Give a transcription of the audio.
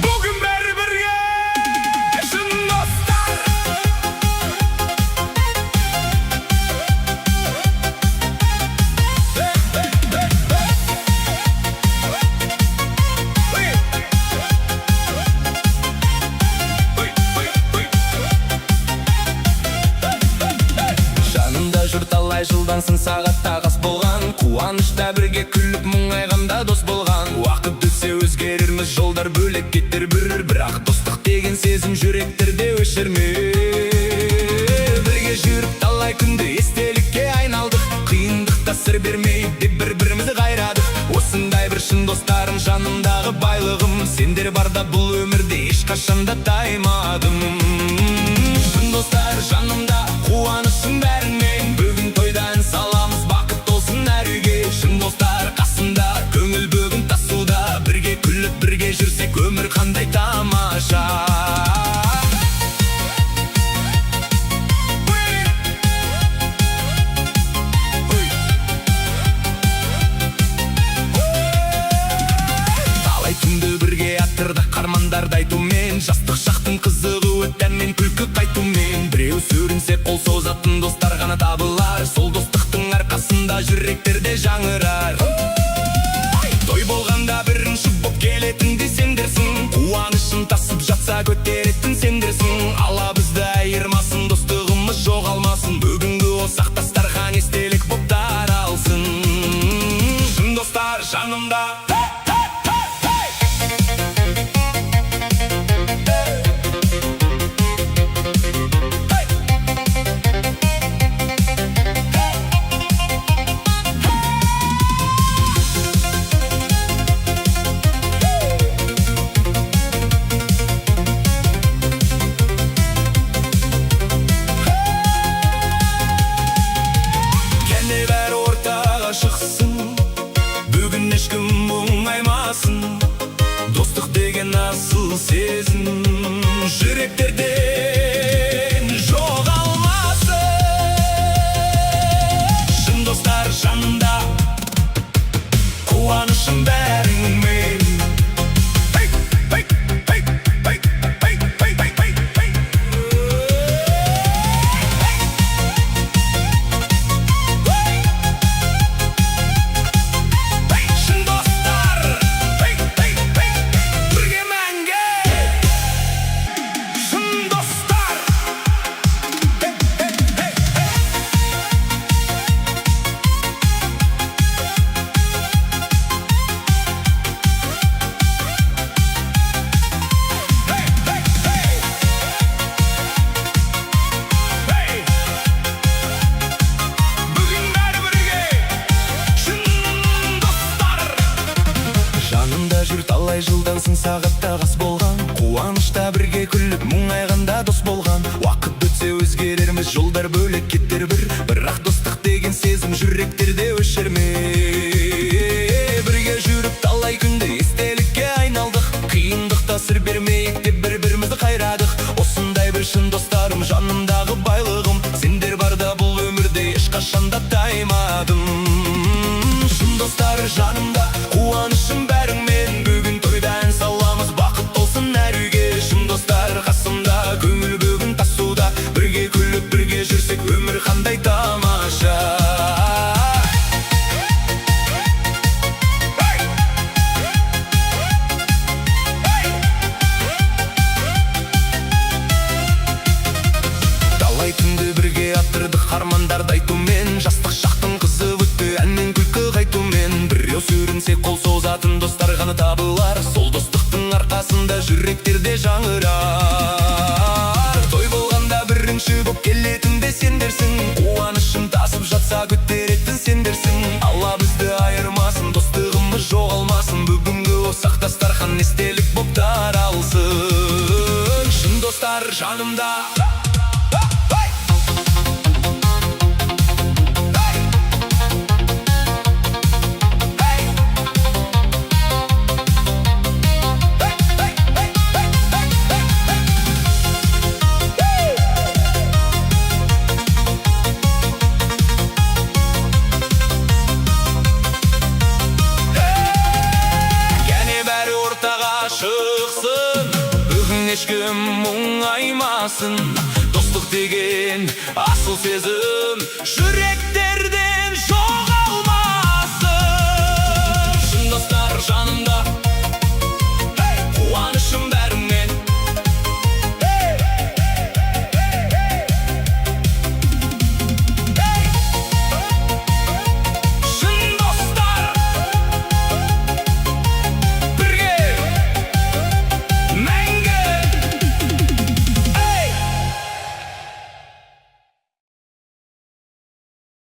Bugün birge şın dostlar. Жанымда жүр талай жылдансың сағатта қас болған, қуанышта бірге күліп мұңайғанда дос болған. Уақыт өтсе өзгерерміз, жолдар бөлек кетер бір, бірақ достық деген сезім жүректерде өшірме. Бірге жүріп талай күнді естелікке айналдық, қиындықта сыр бермей деп бір-бірімізді қайрадық. Осындай бір шын достарым жанымдағы байлығым, сендер барда бұл өмірде ешқашанда таймадым. Шын достар жанымда, қуанышым бәріңмен, бүгін тойда ән саламыз, бақыт болсын әр үйге. Шын достар қасында, көңіл бөгін тасуда, бірге күліп бірге жүрсек өмір қандай тамаша. Талай түнді бірге аттырдық қармандарды айтумен, жастық шақтың қызығы өттен мен күлкі қайтумен. Біреу сүрінсе қол созатын достар ғана табылар, сол достықтың арқасында жүректерде жаңырар. Той болғанда бірінші боп келетін сендерсің, қуанышын тасып жатса көтеретін сендерсің. Алла бізді айырмасын, достығымыз жоғалмасын, бүгінгі осақ дастархан естелік боп таралсын. Шын достар жанымда. Бүгін ешкім мұңаймасын, достық деген асыл сезім жүректерден жоғалмасын. Шын достар жанымда, қуанышым бәріңмен. Жүр талай жылдансың сағатта қас болған, қуанышта бірге күліп мұңайғанда дос болған. Уақыт өтсе өзгерерміз, жолдар бөлек кетер бір, бірақ достық деген сезім жүректерде өшірме. Бірге жүріп талай күнді естелікке айналдық, қиындықта сыр бермейік деп бір-бірімізді қайрадық. Осындай бір шын достарым жанымдағы байлығым, сендер барда бұл өмірде ешқашанда таймадым. Шын достар жанымда, қуанышым бәріңмен, бүгін тойда ән саламыз, бақыт болсын әр үйге. Шын достар қасымда, көңіл бөгін тасуда, бірге күліп бірге жүрсек өмір қандай тамаша. Талай түнді бірге аттырдық армандарды айтумен, жастық шақтың қызы өтті әнмен күлкі қайтумен. Біреу сүрінсе қол созатын достар ғана табылар, сол достықтың арқасында жүректерде жаңырар. Той болғанда бірінші боп келетін де сендерсің, қуанышын тасып жатса көтеретін сендерсің. Алла бізді айырмасын, достығымыз жоғалмасын, бүгінгі осақ дастархан естелік боп таралсын. Шын достар жанымда. қалсын. Достық деген асыл сезім жүректе